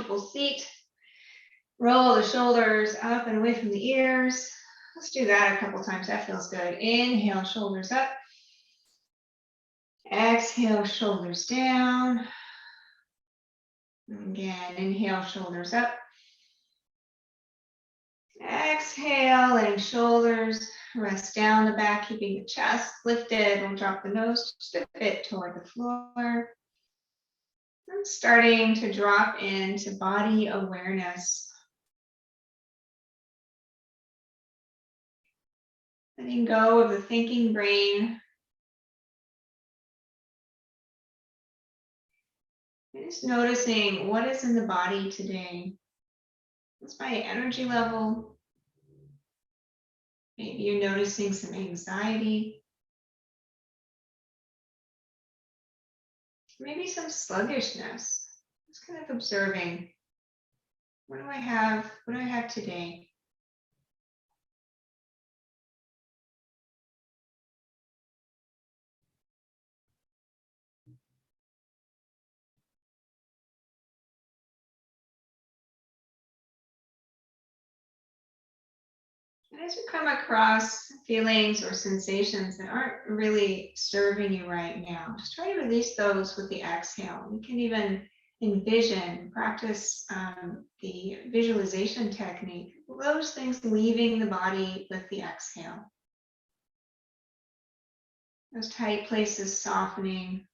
comfortable seat. Roll the shoulders up and away from the ears. Let's do that a couple times. That feels good. Inhale, shoulders up. Exhale, shoulders down. Again, inhale, shoulders up. Exhale, letting shoulders rest down the back, keeping the chest lifted. We'll drop the nose just a bit toward the floor. And starting to drop into body awareness. Letting go of the thinking brain. And just noticing what is in the body today. What's my energy level? Maybe you're noticing some anxiety. Maybe some sluggishness. Just kind of observing. What do I have? What do I have today? And as you come across feelings or sensations that aren't really serving you right now, just try to release those with the exhale. You can even envision, practice the visualization technique, those things leaving the body with the exhale. Those tight places softening.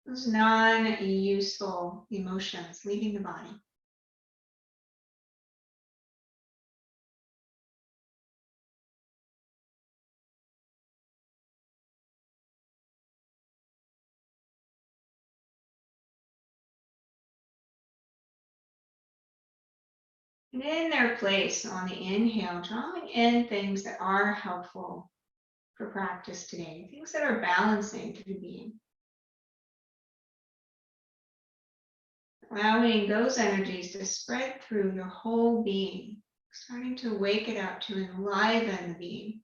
Those non-useful emotions leaving the body. And in their place on the inhale, drawing in things that are helpful for practice today, things that are balancing to the being. Allowing those energies to spread through your whole being, starting to wake it up, to enliven the being.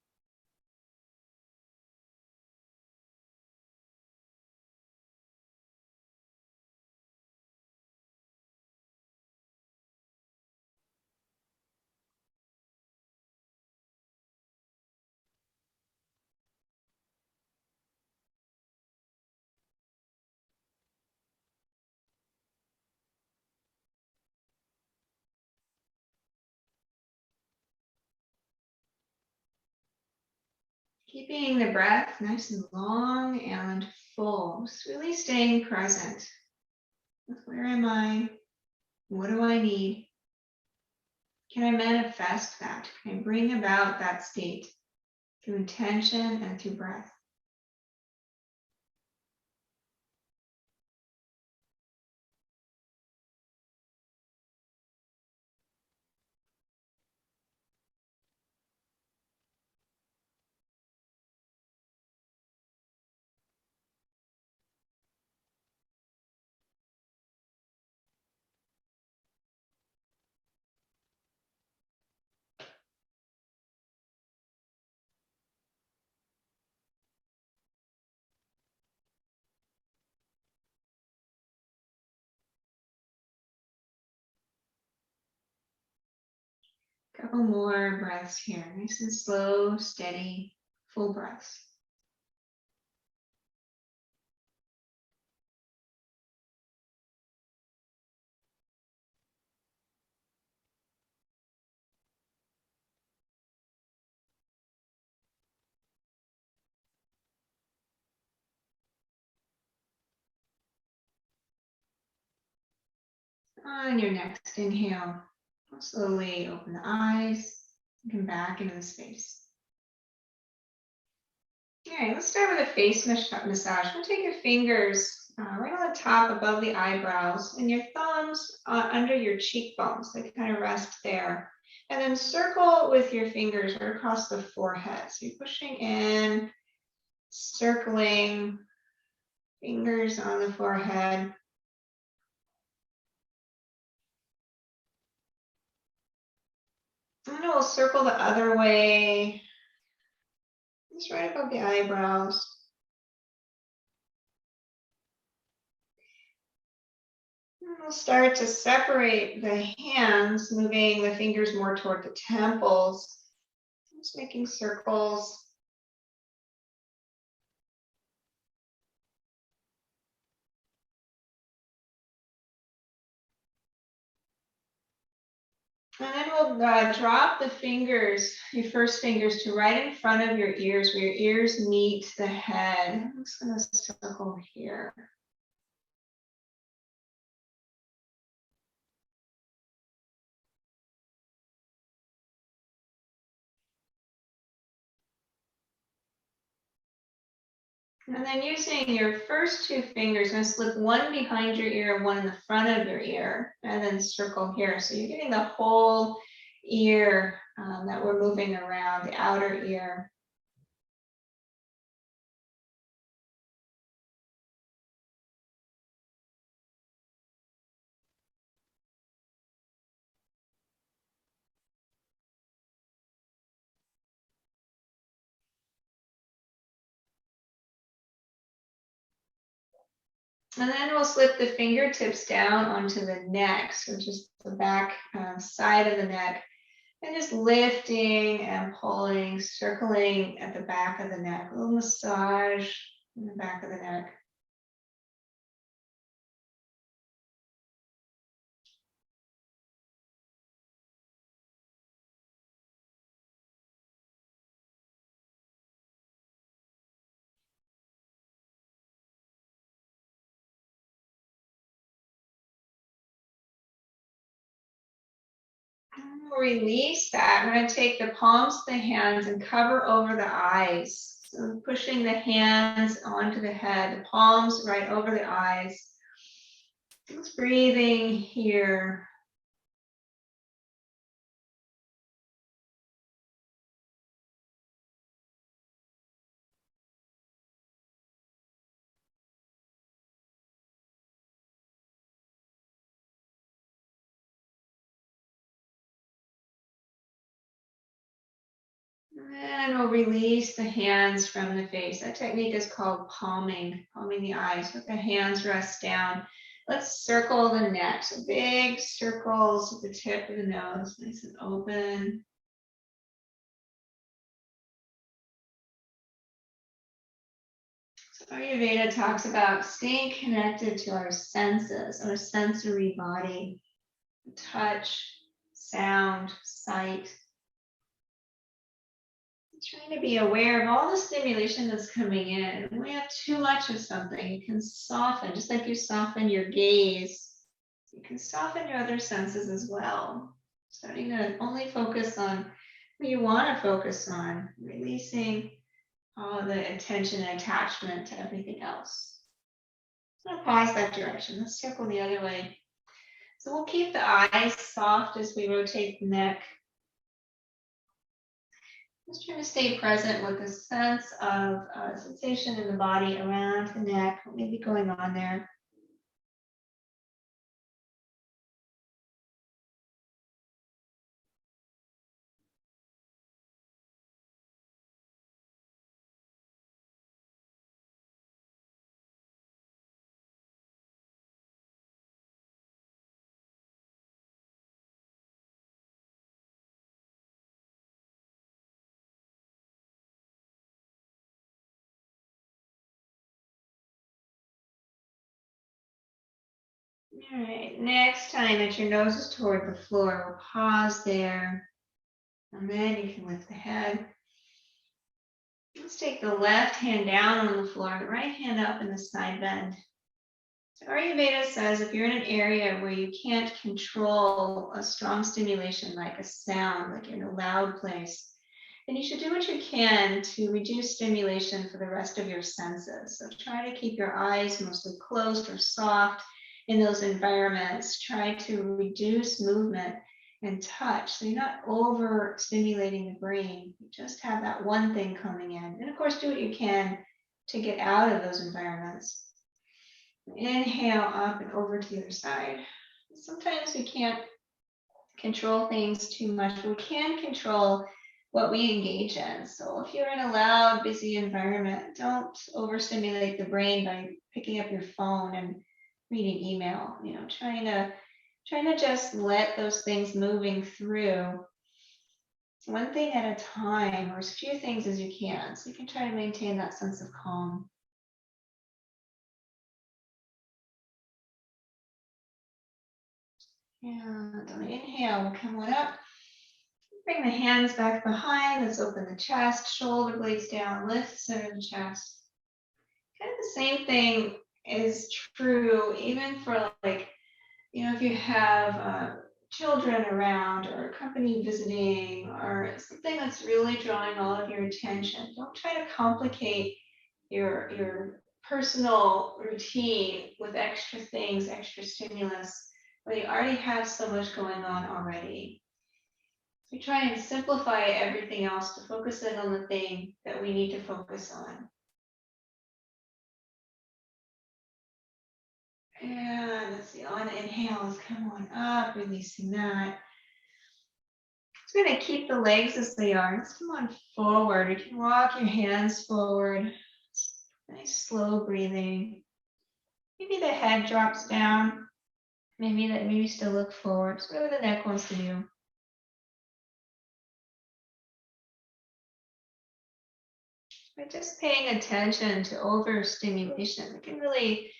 Keeping the breath nice and long and full, just really staying present with where am I, what do I need? Can I manifest that? Can I bring about that state through intention and through breath? Couple more breaths here, nice and slow, steady, full breaths. On your next inhale, slowly open the eyes and come back into the space. All right, let's start with a face massage. We'll take your fingers right on the top above the eyebrows and your thumbs under your cheekbones. They kind of rest there. And then circle with your fingers right across the forehead. So you're pushing in, circling, fingers on the forehead. And then we'll circle the other way. Just right above the eyebrows. We'll start to separate the hands, moving the fingers more toward the temples. Just making circles. And then we'll drop the fingers, your first fingers, to right in front of your ears, where your ears meet the head. I'm just going to circle here. And then using your first two fingers, going to slip one behind your ear, one in the front of your ear, and then circle here. So you're getting the whole ear that we're moving around, the outer ear. And then we'll slip the fingertips down onto the neck, so just the back side of the neck, and just lifting and pulling, circling at the back of the neck, a little massage in the back of the neck. Release that. I'm going to take the palms of the hands and cover over the eyes. So pushing the hands onto the head, the palms right over the eyes. Just breathing here. And we'll release the hands from the face. That technique is called palming the eyes. Let the hands rest down. Let's circle the neck. So big circles at the tip of the nose, nice and open. So Ayurveda talks about staying connected to our senses, our sensory body, touch, sound, sight. Trying to be aware of all the stimulation that's coming in. When we have too much of something, you can soften, just like you soften your gaze, you can soften your other senses as well. Starting to only focus on what you want to focus on, releasing all the attention and attachment to everything else. I'm going to pause that direction. Let's circle the other way. So we'll keep the eyes soft as we rotate the neck. Just trying to stay present with a sense of sensation in the body around the neck, what may be going on there. All right, next time that your nose is toward the floor, we'll pause there. And then you can lift the head. Let's take the left hand down on the floor, the right hand up in the side bend. So Ayurveda says if you're in an area where you can't control a strong stimulation like a sound, like you're in a loud place, then you should do what you can to reduce stimulation for the rest of your senses. So try to keep your eyes mostly closed or soft in those environments. Try to reduce movement and touch, so you're not over-stimulating the brain. You just have that one thing coming in. And of course, do what you can to get out of those environments. Inhale up and over to the other side. Sometimes we can't control things too much, but we can control what we engage in. So if you're in a loud, busy environment, don't overstimulate the brain by picking up your phone and reading email, you know, trying to just let those things moving through one thing at a time, or as few things as you can, so you can try to maintain that sense of calm. And on the inhale, we'll come on up. Bring the hands back behind. Let's open the chest, shoulder blades down, lift the center of the chest. Kind of the same thing is true even for, like, you know, if you have children around or company visiting or something that's really drawing all of your attention. Don't try to complicate your personal routine with extra things, extra stimulus, where you already have so much going on already. We try and simplify everything else to focus in on the thing that we need to focus on. And let's see, on inhales, come on up, releasing that. Just gonna keep the legs as they are. Let's come on forward. You can walk your hands forward. Nice slow breathing. Maybe the head drops down. Maybe still look forward. It's whatever the neck wants to do. But just paying attention to overstimulation. We can really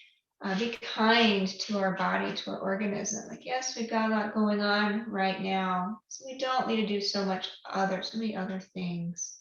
be kind to our body, to our organism. Like, yes, we've got a lot going on right now, so we don't need to do so many other things.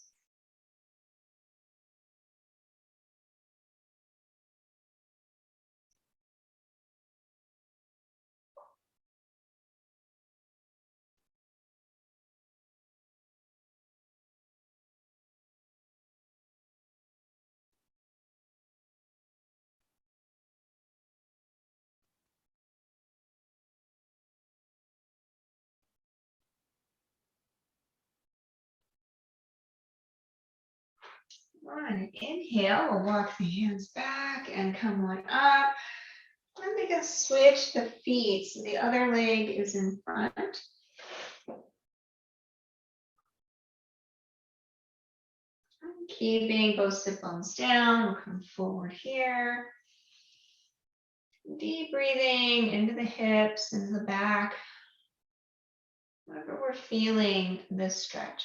On inhale, we'll walk the hands back and come on up. Then we can switch the feet. So the other leg is in front. Keeping both sit bones down, we'll come forward here. Deep breathing into the hips, into the back. Whenever we're feeling this stretch.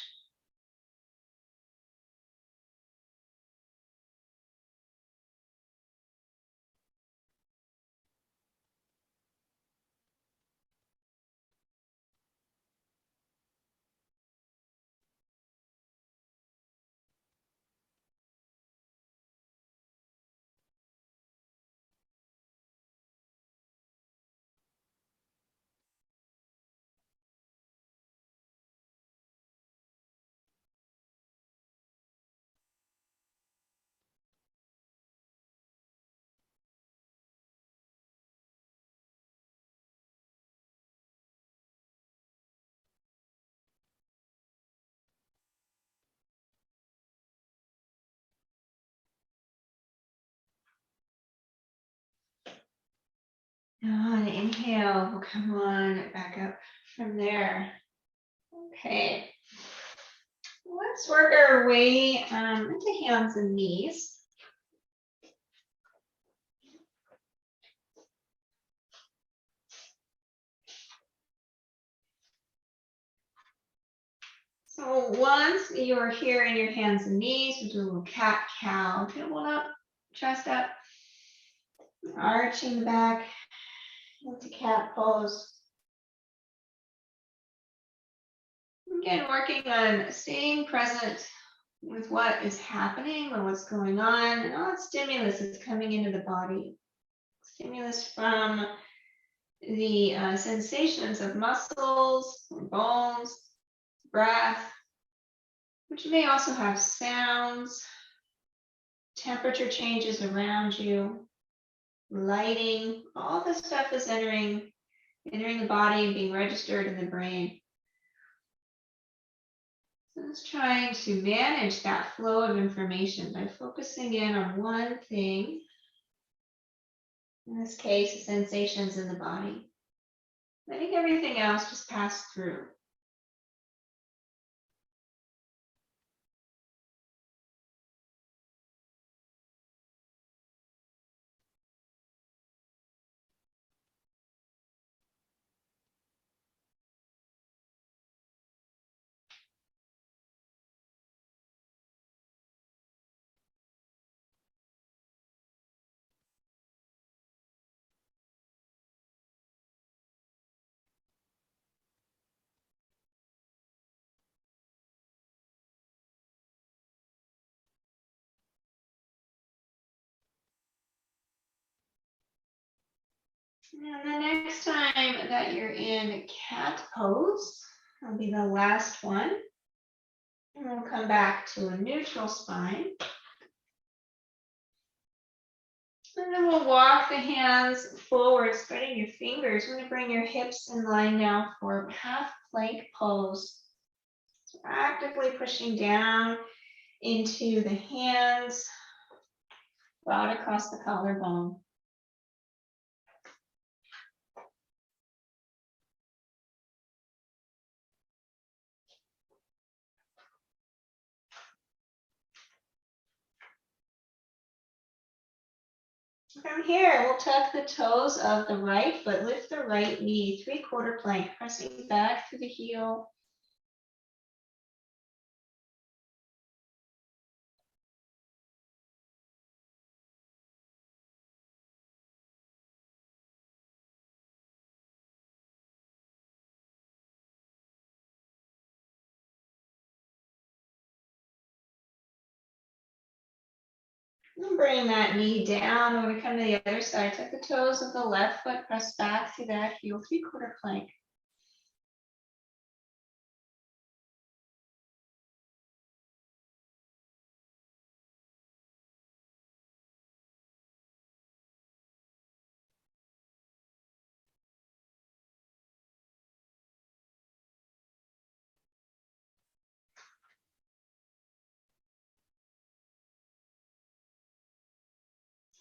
On inhale, we'll come on back up from there. Okay. Let's work our way into hands and knees. So once you're here in your hands and knees, we'll do a little cat-cow. Tailbone up, chest up, arching the back into cat pose. Again, working on staying present with what is happening or what's going on, and all that stimulus is coming into the body. Stimulus from the sensations of muscles, bones, breath, but you may also have sounds, temperature changes around you, lighting. All this stuff is entering the body and being registered in the brain. So let's try to manage that flow of information by focusing in on one thing. In this case, the sensations in the body. Letting everything else just pass through. And the next time that you're in cat pose, that'll be the last one. And we'll come back to a neutral spine. And then we'll walk the hands forward, spreading your fingers. We're going to bring your hips in line now for half plank pose. So actively pushing down into the hands, out across the collarbone. From here, we'll tuck the toes of the right foot, lift the right knee, 3/4 plank, pressing back through the heel. And bring that knee down. When we come to the other side, tuck the toes of the left foot, press back through that heel, 3/4 plank.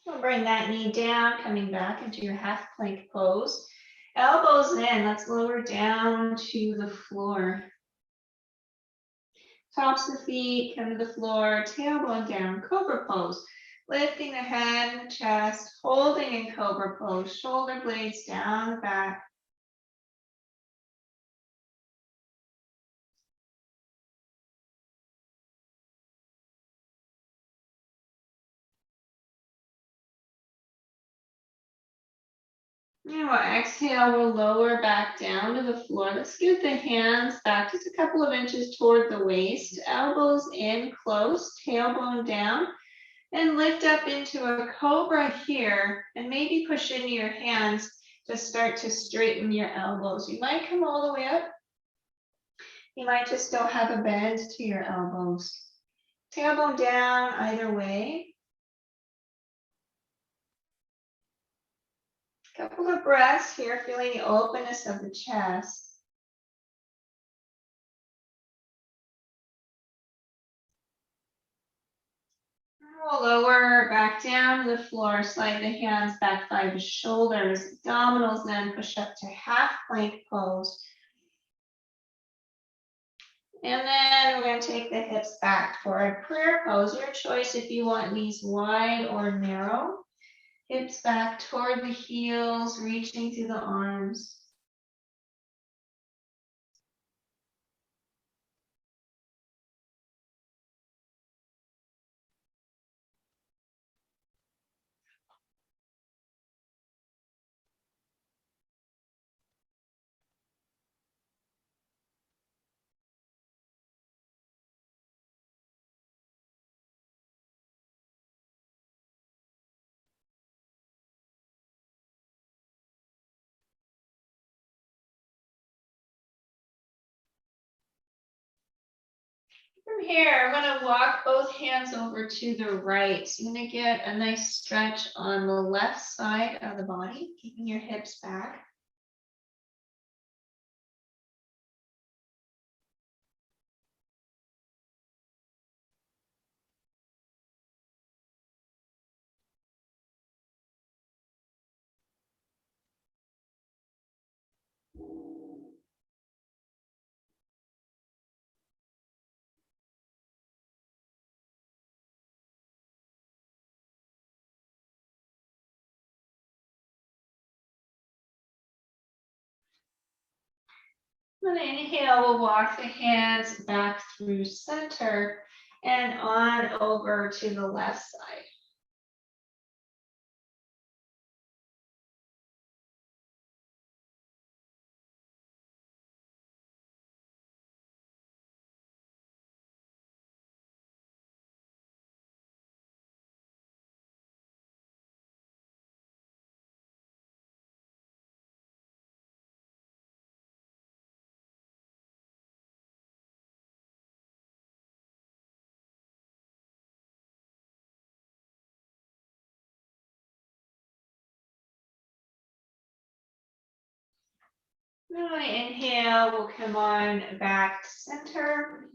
We'll bring that knee down, coming back into your half plank pose. Elbows in, let's lower down to the floor. Tops of the feet, come to the floor, tailbone down, cobra pose. Lifting the head and the chest, holding in cobra pose, shoulder blades down the back. And we'll exhale, we'll lower back down to the floor. Let's scoot the hands back just a couple of inches toward the waist, elbows in close, tailbone down, and lift up into a cobra here, and maybe push into your hands to start to straighten your elbows. You might come all the way up. You might just still have a bend to your elbows. Tailbone down either way. Couple of breaths here, feeling the openness of the chest. We'll lower back down to the floor, slide the hands back by the shoulders, abdominals then push up to half plank pose. And then we're going to take the hips back for a prayer pose. Your choice if you want knees wide or narrow. Hips back toward the heels, reaching through the arms. From here, I'm going to walk both hands over to the right. So you're going to get a nice stretch on the left side of the body, keeping your hips back. On the inhale, we'll walk the hands back through center and on over to the left side. When I inhale, we'll come on back to center.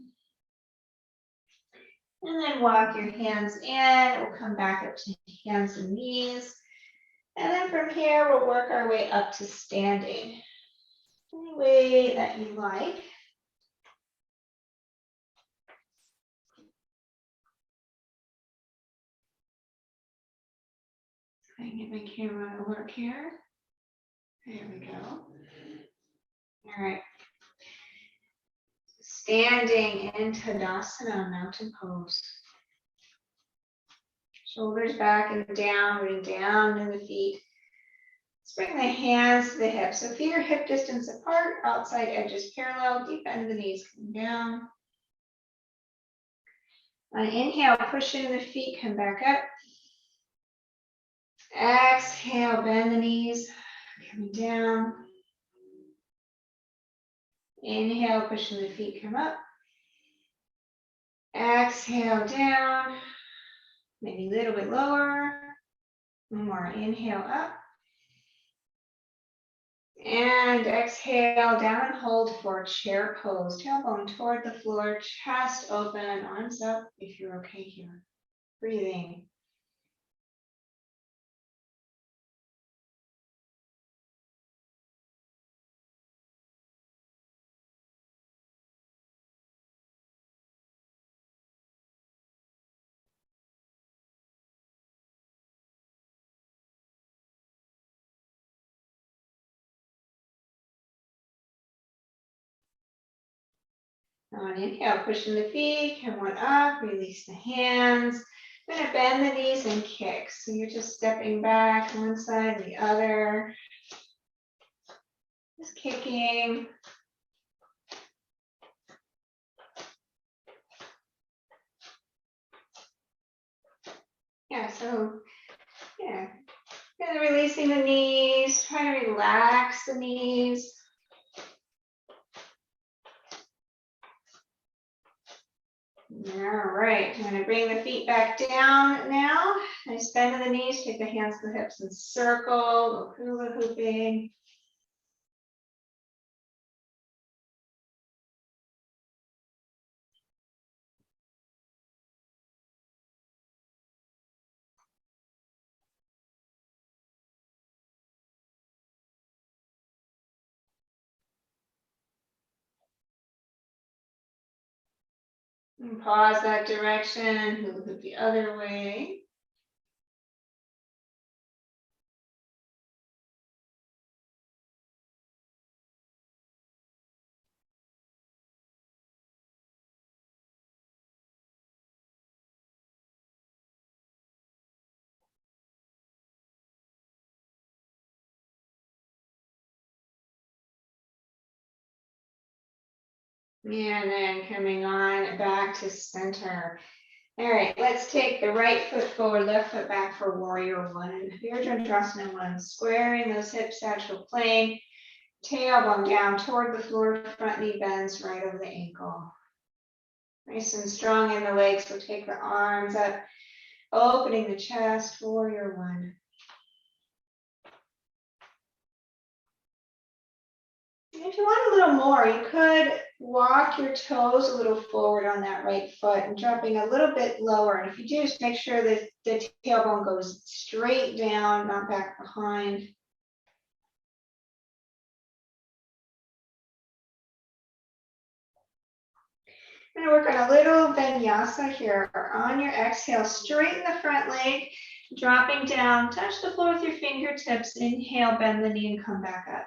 And then walk your hands in. We'll come back up to hands and knees. And then from here, we'll work our way up to standing. Any way that you like. I can get my camera to work here. There we go. All right. Standing in Tadasana, mountain pose. Shoulders back and down, rooting down in the feet. Let's bring the hands to the hips. So feet are hip distance apart, outside edges parallel, deep bend the knees, come down. On inhale, push into the feet, come back up. Exhale, bend the knees, coming down. Inhale, push into the feet, come up. Exhale, down. Maybe a little bit lower. One more, inhale up. And exhale, down and hold for chair pose. Tailbone toward the floor, chest open, arms up if you're okay here. Breathing. On inhale, push in the feet, come one up, release the hands. I'm going to bend the knees and kick. So you're just stepping back one side, the other. Just kicking. Yeah, so, yeah. And releasing the knees, try to relax the knees. All right, I'm going to bring the feet back down now. Nice bend of the knees, take the hands to the hips and circle, go hula hooping. And pause that direction, hula hoop the other way. And then coming on back to center. All right, let's take the right foot forward, left foot back for warrior one. Virabhadrasana one, squaring those hips, sagittal plane, tailbone down toward the floor, front knee bends right over the ankle. Nice and strong in the legs, so take the arms up, opening the chest, warrior one. If you want a little more, you could walk your toes a little forward on that right foot and dropping a little bit lower. And if you do, just make sure that the tailbone goes straight down, not back behind. I'm going to work on a little vinyasa here. On your exhale, straighten the front leg, dropping down, touch the floor with your fingertips. Inhale, bend the knee and come back up.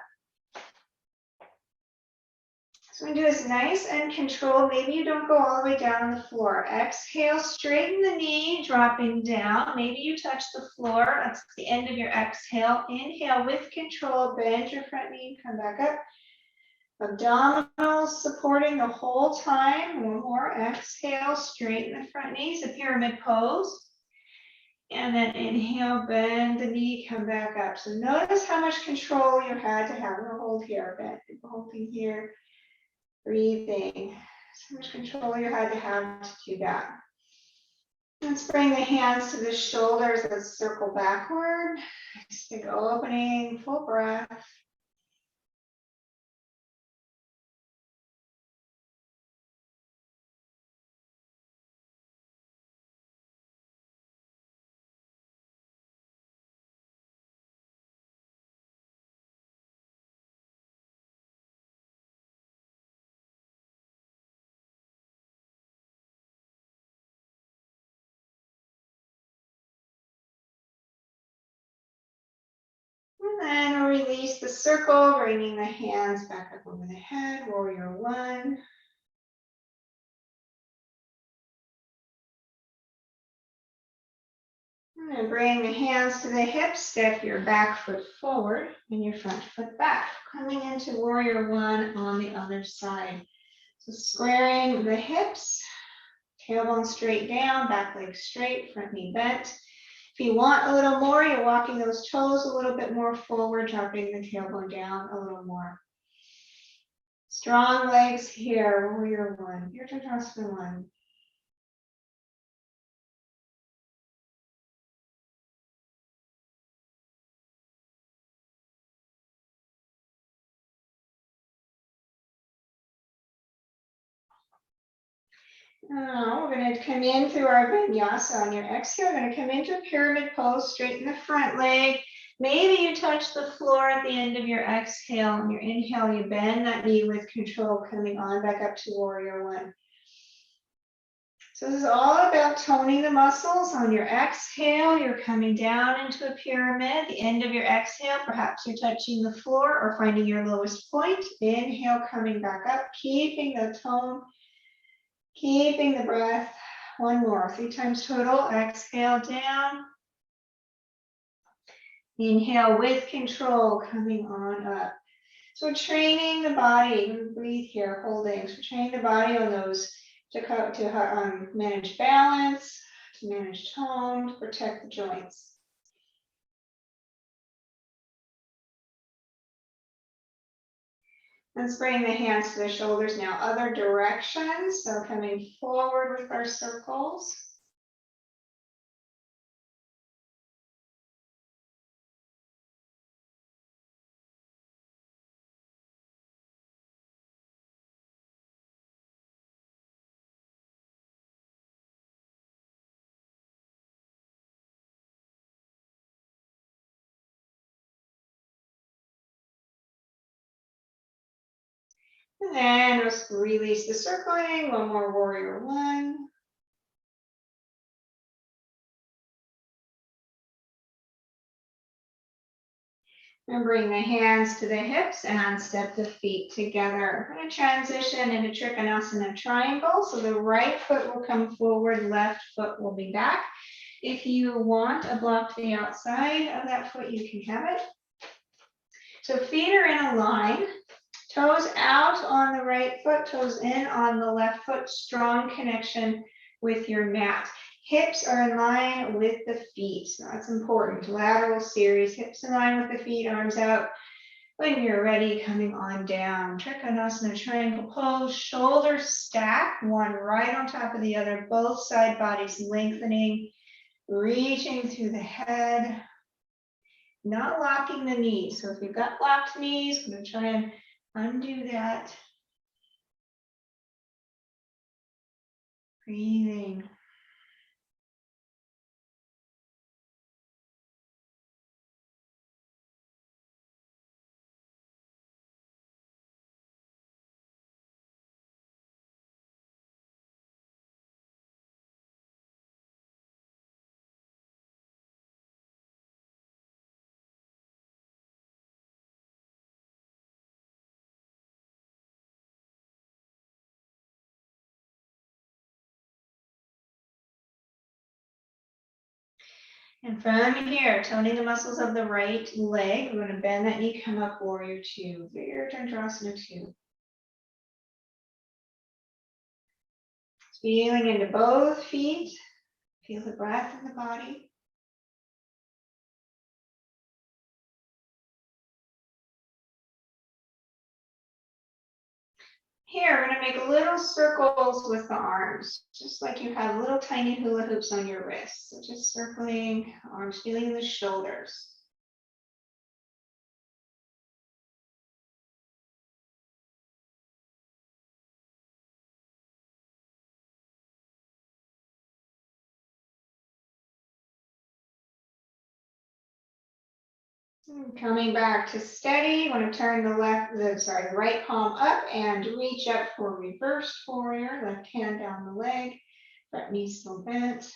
So we do this nice and controlled. Maybe you don't go all the way down on the floor. Exhale, straighten the knee, dropping down. Maybe you touch the floor. That's the end of your exhale. Inhale with control, bend your front knee, come back up. Abdominals supporting the whole time. One more. Exhale, straighten the front knees, a pyramid pose. And then inhale, bend the knee, come back up. So notice how much control you had to have. We'll hold here, bend, holding here. Breathing. So much control you had to have to do that. Let's bring the hands to the shoulders. Let's circle backward. Nice big opening, full breath. then release the circle, bringing the hands back up over the head, warrior one. And then bring the hands to the hips, step your back foot forward and your front foot back, coming into warrior one on the other side. So squaring the hips, tailbone straight down, back leg straight, front knee bent. If you want a little more, you're walking those toes a little bit more forward, dropping the tailbone down a little more. Strong legs here, warrior one, your Tadasana one. Now we're going to come in through our vinyasa. On your exhale, we're going to come into a pyramid pose, straighten the front leg. Maybe you touch the floor at the end of your exhale. On your inhale, you bend that knee with control, coming on back up to warrior one. So this is all about toning the muscles. On your exhale, you're coming down into a pyramid. The end of your exhale, perhaps you're touching the floor or finding your lowest point. Inhale, coming back up, keeping the tone, keeping the breath. One more, 3 times total. Exhale down. Inhale with control, coming on up. So training the body, breathe here, holding. So training the body on those to manage balance, to manage tone, to protect the joints. Let's bring the hands to the shoulders now, other directions. So coming forward with our circles. And then just release the circling. One more warrior one. And bring the hands to the hips and step the feet together. We're going to transition into Trikonasana triangle. So the right foot will come forward, left foot will be back. If you want a block to the outside of that foot, you can have it. So feet are in a line, toes out on the right foot, toes in on the left foot, strong connection with your mat. Hips are in line with the feet. So that's important. Lateral series, hips in line with the feet, arms out. When you're ready, coming on down. Trikonasana triangle pose, shoulders stack, one right on top of the other, both side bodies lengthening, reaching through the head, not locking the knees. So if you've got locked knees, I'm going to try and undo that. Breathing. And from here, toning the muscles of the right leg, we're going to bend that knee, come up, warrior two, Virabhadrasana 2. Feeling into both feet, feel the breath in the body. Here, we're going to make little circles with the arms, just like you have little tiny hula hoops on your wrists. So just circling, arms feeling the shoulders. Coming back to steady, you want to turn the right palm up and reach up for reversed warrior. Left hand down the leg, front knee still bent.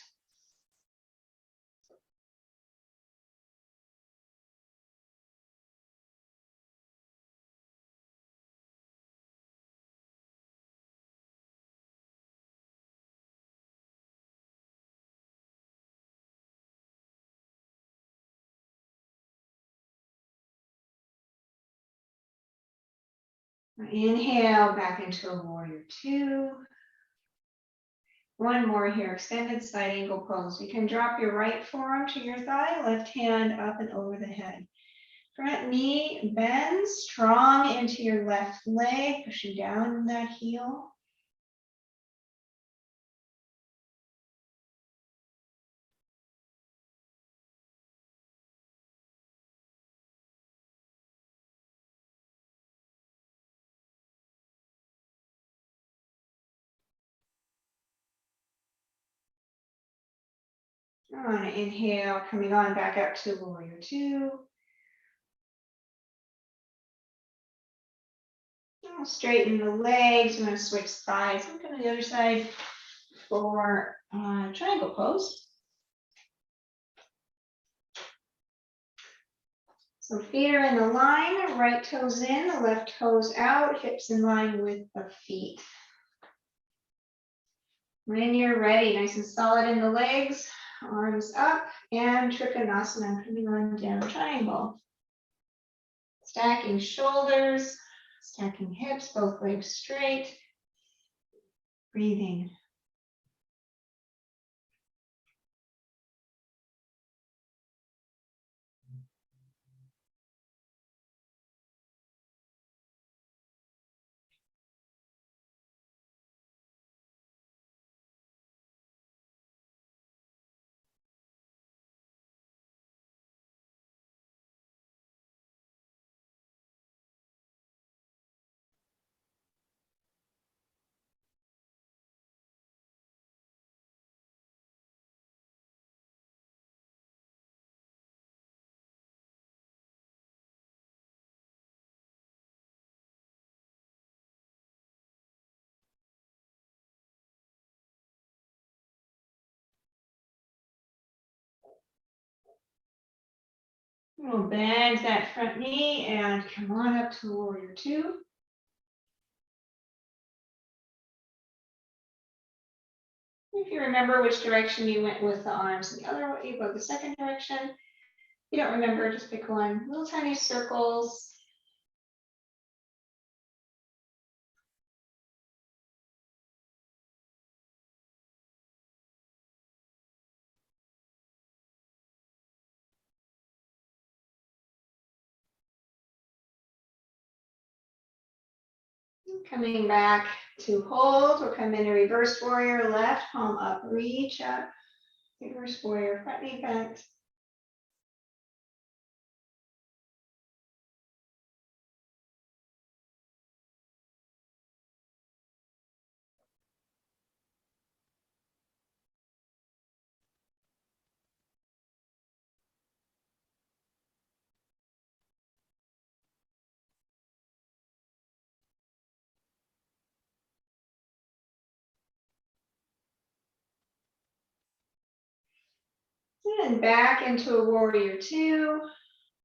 Inhale back into a warrior two. One more here, extended side angle pose. You can drop your right forearm to your thigh, left hand up and over the head. Front knee bends, strong into your left leg, pushing down that heel. On an inhale, coming on back up to warrior two. We'll straighten the legs. We're going to switch sides. We'll come to the other side for triangle pose. So feet are in the line, right toes in, the left toes out, hips in line with the feet. When you're ready, nice and solid in the legs, arms up, and Trikonasana, coming on down triangle. Stacking shoulders, stacking hips, both legs straight. Breathing. We'll bend that front knee and come on up to warrior two. If you remember which direction you went with the arms, the other way, you go the second direction. If you don't remember, just pick one. Little tiny circles. Coming back to hold, we'll come into reverse warrior, left palm up, reach up, reverse warrior, front knee bent. And back into a warrior two.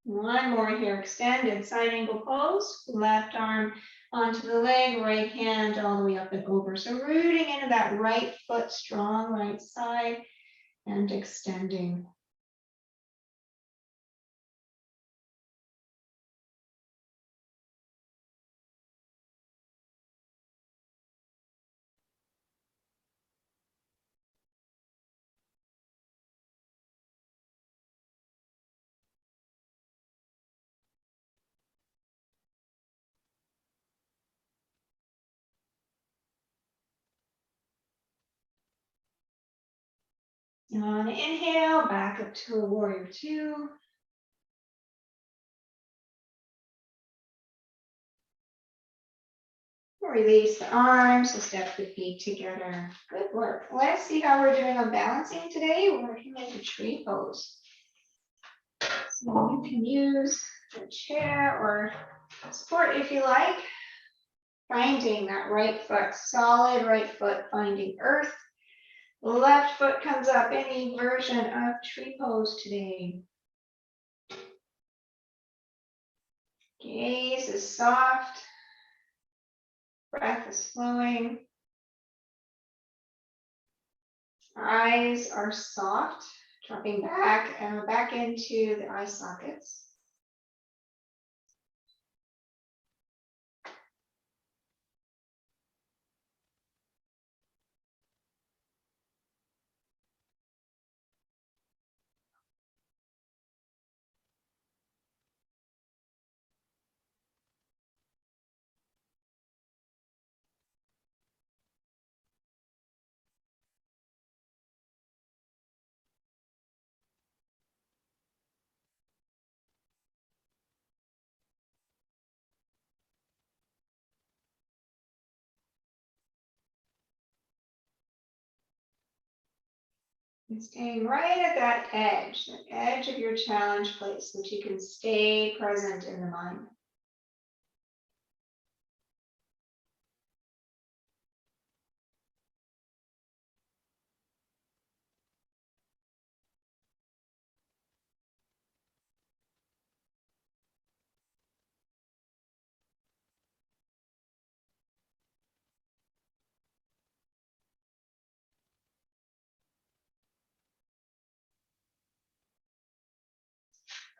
One more here, extended side angle pose. Left arm onto the leg, right hand all the way up and over. So rooting into that right foot, strong right side, and extending. On inhale, back up to a warrior two. Release the arms, so step the feet together. Good work. Let's see how we're doing on balancing today. We're working in a tree pose. So you can use a chair or support if you like. Finding that right foot, solid right foot, finding earth. Left foot comes up, any version of tree pose today. Gaze is soft. Breath is flowing. Eyes are soft, dropping back and back into the eye sockets. And staying right at that edge of your challenge place, so that you can stay present in the mind.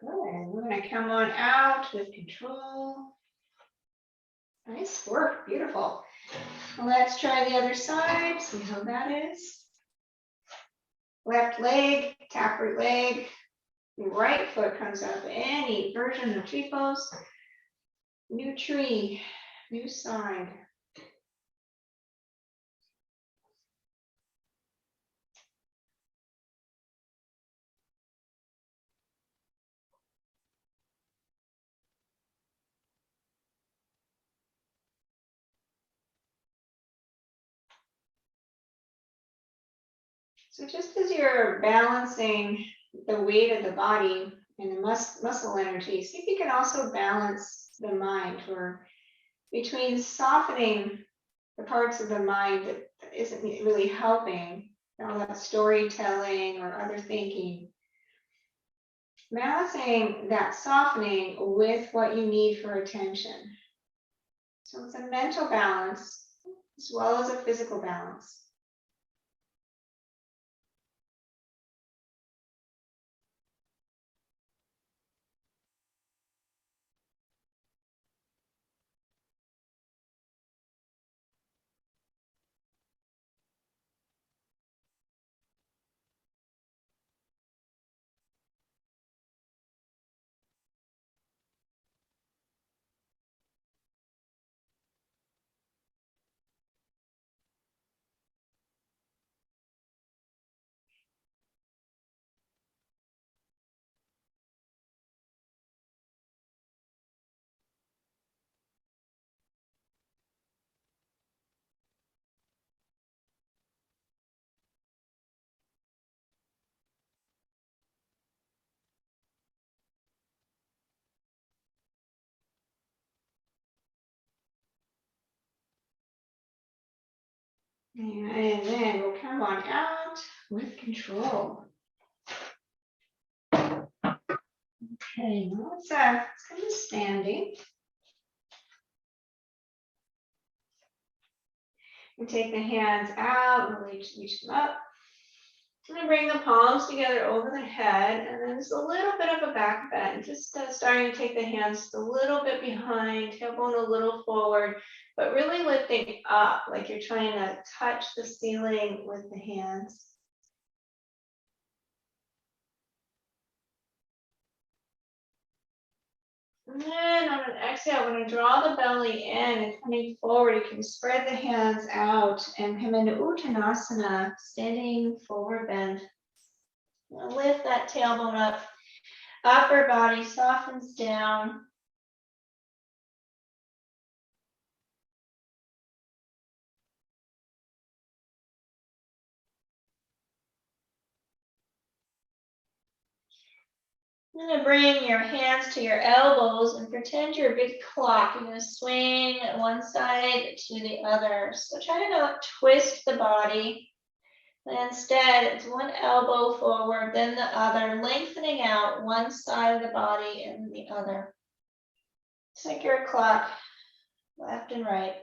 Good. We're going to come on out with control. Nice work. Beautiful. Let's try the other side. See how that is. Left leg, taproot leg. Right foot comes up. Any version of tree pose. New tree, new side. So just as you're balancing the weight of the body and the muscle energy, see if you can also balance the mind, or between softening the parts of the mind that isn't really helping, all that storytelling or other thinking, balancing that softening with what you need for attention. So it's a mental balance as well as a physical balance. And then we'll come on out with control. Okay, now let's come to standing. And take the hands out and reach them up. And then bring the palms together over the head, and then just a little bit of a back bend. Just starting to take the hands just a little bit behind, tailbone a little forward, but really lifting up like you're trying to touch the ceiling with the hands. And then on an exhale, we're going to draw the belly in and coming forward. You can spread the hands out and come into Uttanasana, standing forward bend. Lift that tailbone up. Upper body softens down. I'm going to bring your hands to your elbows and pretend you're a big clock. You're going to swing one side to the other. So try to not twist the body. And instead, it's one elbow forward, then the other, lengthening out one side of the body and the other. It's like you're a clock, left and right.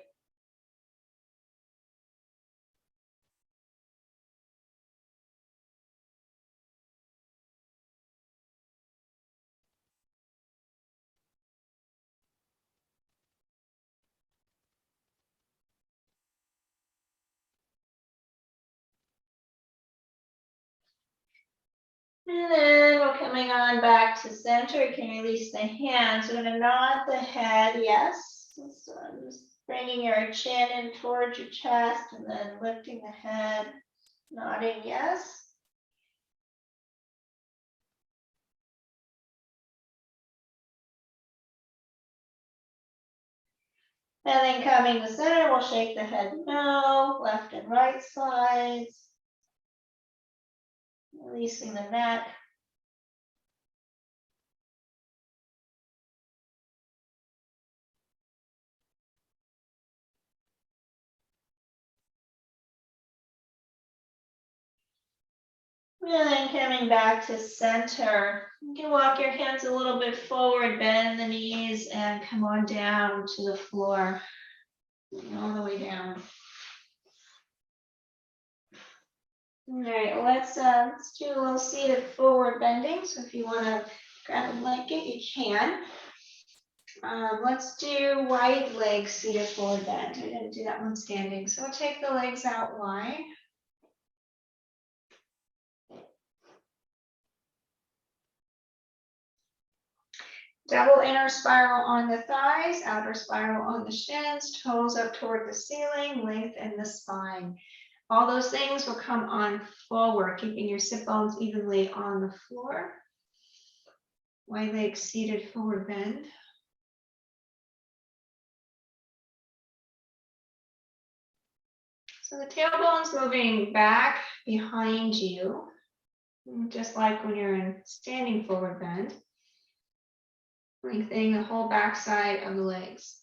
And then we're coming on back to center. You can release the hands. We're going to nod the head, yes. So I'm just bringing your chin in towards your chest and then lifting the head, nodding yes. And then coming to center, we'll shake the head no, left and right sides. Releasing the neck. And then coming back to center. You can walk your hands a little bit forward, bend the knees, and come on down to the floor. All the way down. All right, let's do a little seated forward bending. So if you want to grab a blanket, you can. Let's do wide leg seated forward bend. I didn't do that one standing. So take the legs out wide. Double inner spiral on the thighs, outer spiral on the shins, toes up toward the ceiling, lengthen the spine. All those things will come on forward, keeping your sit bones evenly on the floor. Wide leg seated forward bend. So the tailbone's moving back behind you, just like when you're in standing forward bend. Lengthening the whole back side of the legs.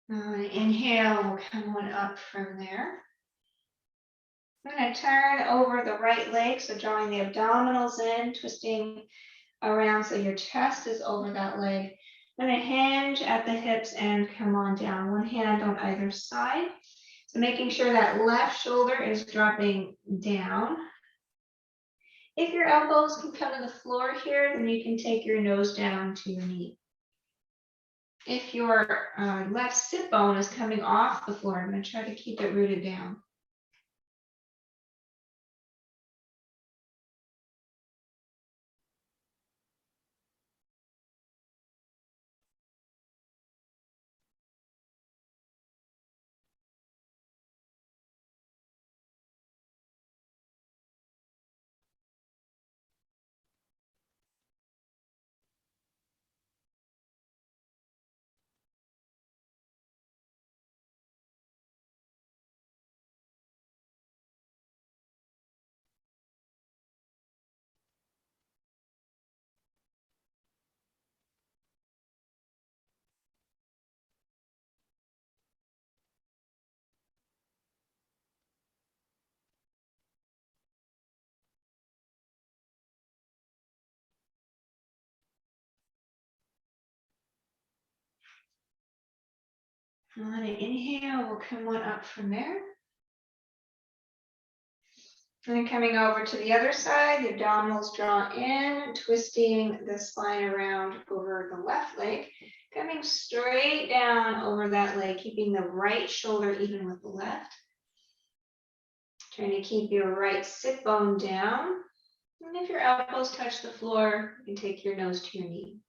Inhale, we'll come on up from there. I'm going to turn over the right leg, so drawing the abdominals in, twisting around so your chest is over that leg. I'm going to hinge at the hips and come on down. One hand on either side. So making sure that left shoulder is dropping down. If your elbows can come to the floor here, then you can take your nose down to your knee. If your left sit bone is coming off the floor, I'm going to try to keep it rooted down. On an inhale, we'll come on up from there. And then coming over to the other side, the abdominals draw in, twisting the spine around over the left leg, coming straight down over that leg, keeping the right shoulder even with the left. Trying to keep your right sit bone down. And if your elbows touch the floor, you can take your nose to your knee.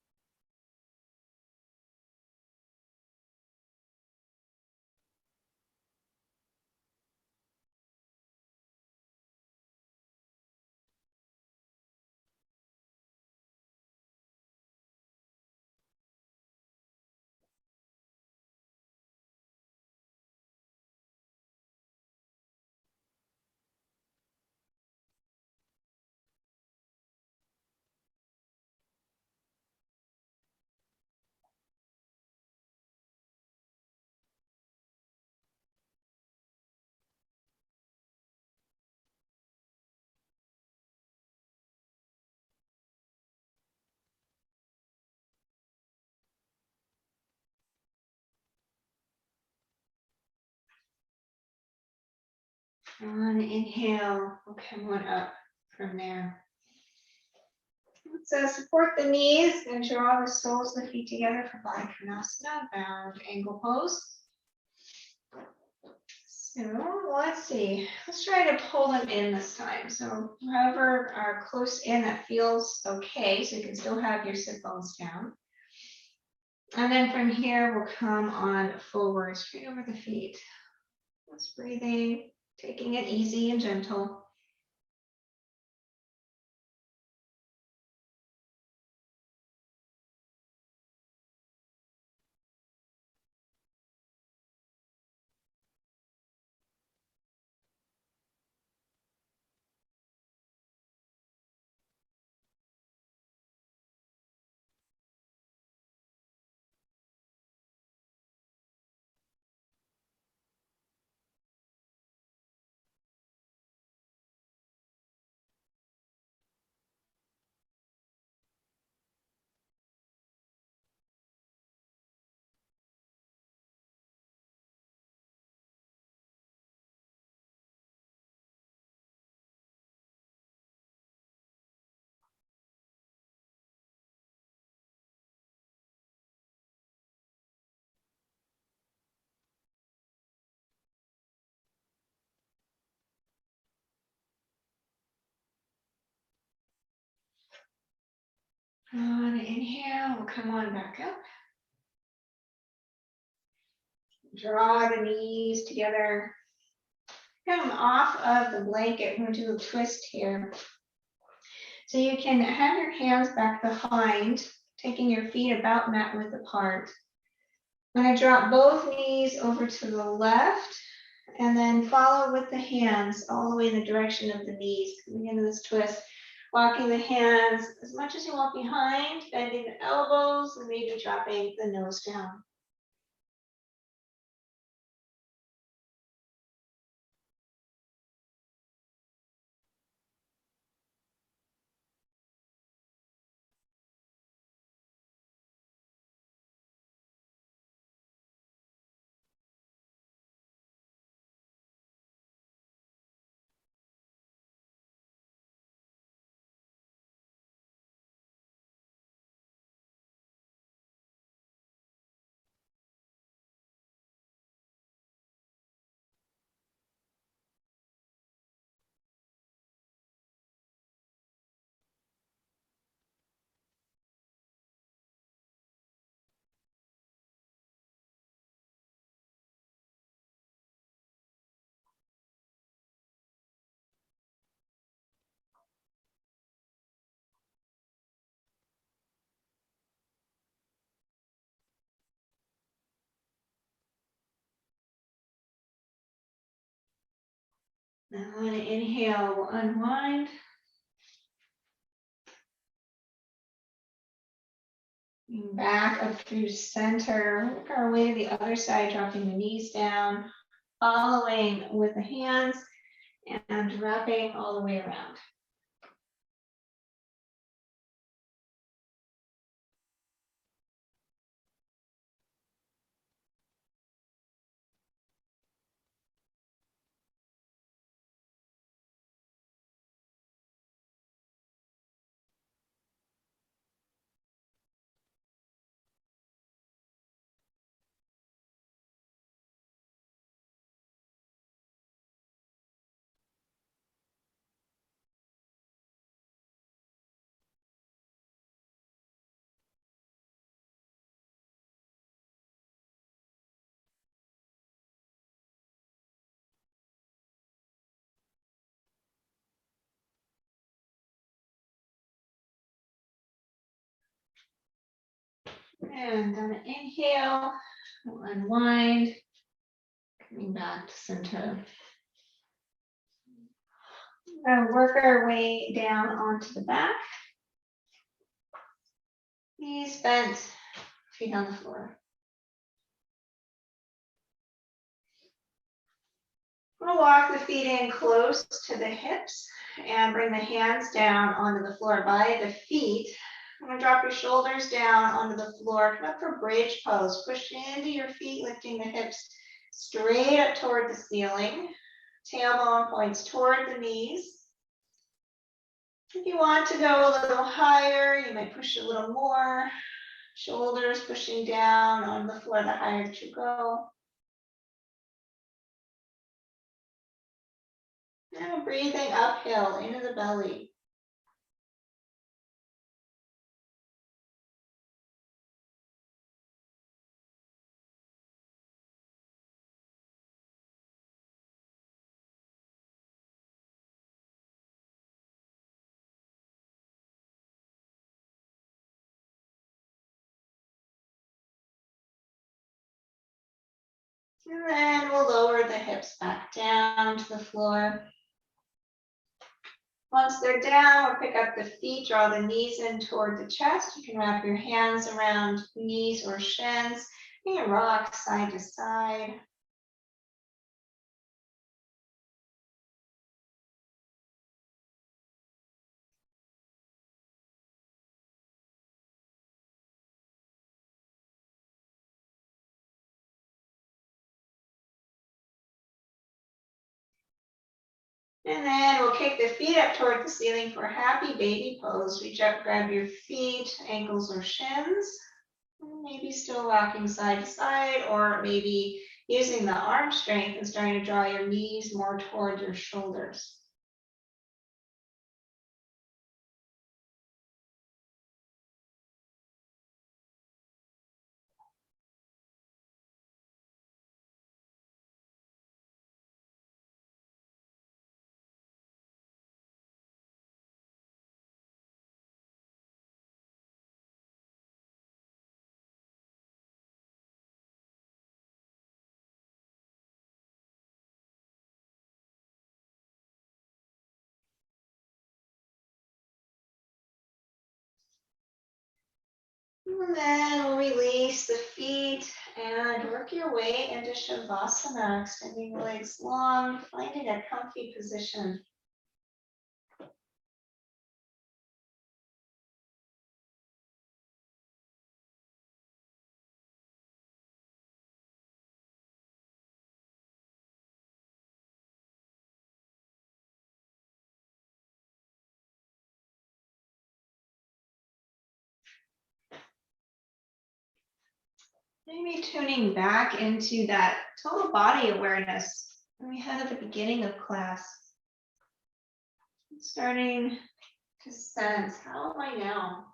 On inhale, we'll come on up from there. Let's support the knees and draw the soles of the feet together for Baddha Konasana, bound angle pose. So let's see, let's try to pull them in this time. So however are close in, that feels okay. So you can still have your sit bones down. And then from here, we'll come on forward, straight over the feet. Just breathing, taking it easy and gentle. On inhale, we'll come on back up. Draw the knees together. Come off of the blanket. We're going to do a twist here. So you can have your hands back behind, taking your feet about mat width apart. I'm going to drop both knees over to the left and then follow with the hands all the way in the direction of the knees. Coming into this twist, walking the hands as much as you want behind, bending the elbows and maybe dropping the nose down. Now on an inhale, we'll unwind. Back up through center. Work our way to the other side, dropping the knees down, following with the hands and wrapping all the way around. And on an inhale, we'll unwind, coming back to center. We'll work our way down onto the back. Knees bent, feet on the floor. We'll walk the feet in close to the hips and bring the hands down onto the floor by the feet. I'm going to drop your shoulders down onto the floor. Come up for bridge pose. Push into your feet, lifting the hips straight up toward the ceiling. Tailbone points toward the knees. If you want to go a little higher, you might push a little more. Shoulders pushing down on the floor, the higher that you go. And breathing uphill into the belly. And then we'll lower the hips back down to the floor. Once they're down, we'll pick up the feet, draw the knees in toward the chest. You can wrap your hands around knees or shins. You can rock side to side. And then we'll kick the feet up toward the ceiling for happy baby pose. Reach up, grab your feet, ankles or shins. Maybe still rocking side to side, or maybe using the arm strength and starting to draw your knees more toward your shoulders. And then we'll release the feet and work your way into Shavasana, extending the legs long, finding a comfy position. Maybe tuning back into that total body awareness that we had at the beginning of class. Starting to sense, how am I now?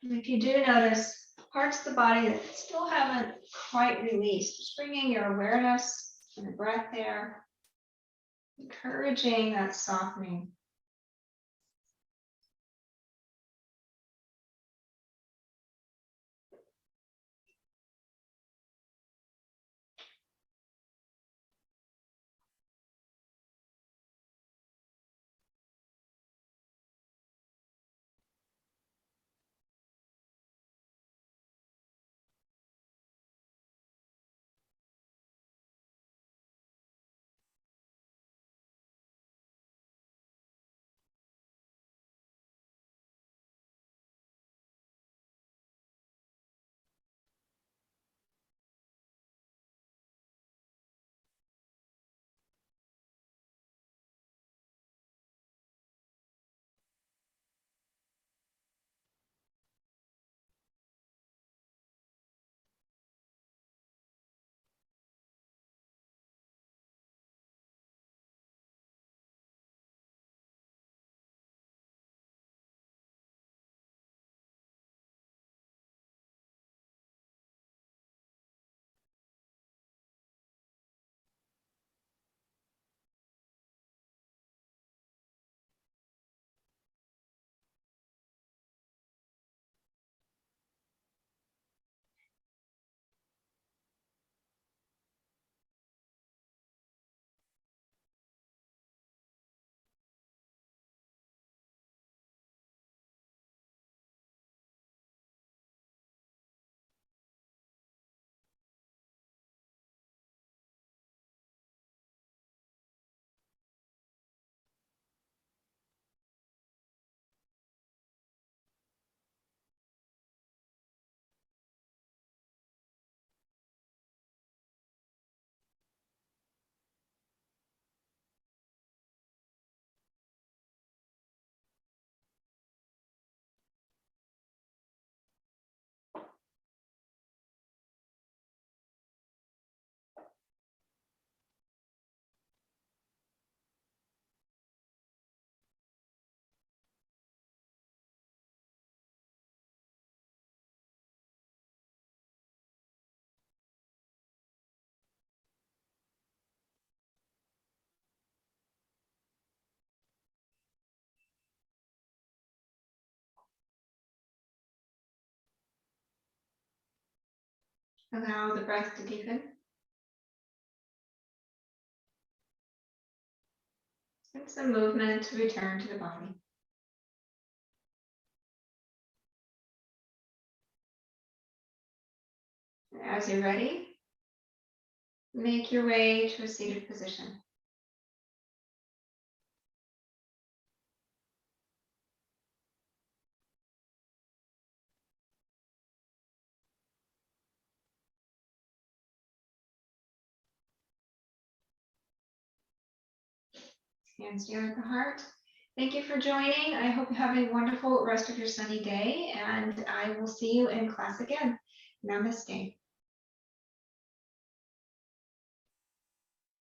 And if you do notice parts of the body that still haven't quite released, just bringing your awareness and the breath there, encouraging that softening. Allow the breath to deepen. And some movement to return to the body. As you're ready, make your way to a seated position. Hands down at the heart. Thank you for joining. I hope you have a wonderful rest of your sunny day, and I will see you in class again. Namaste.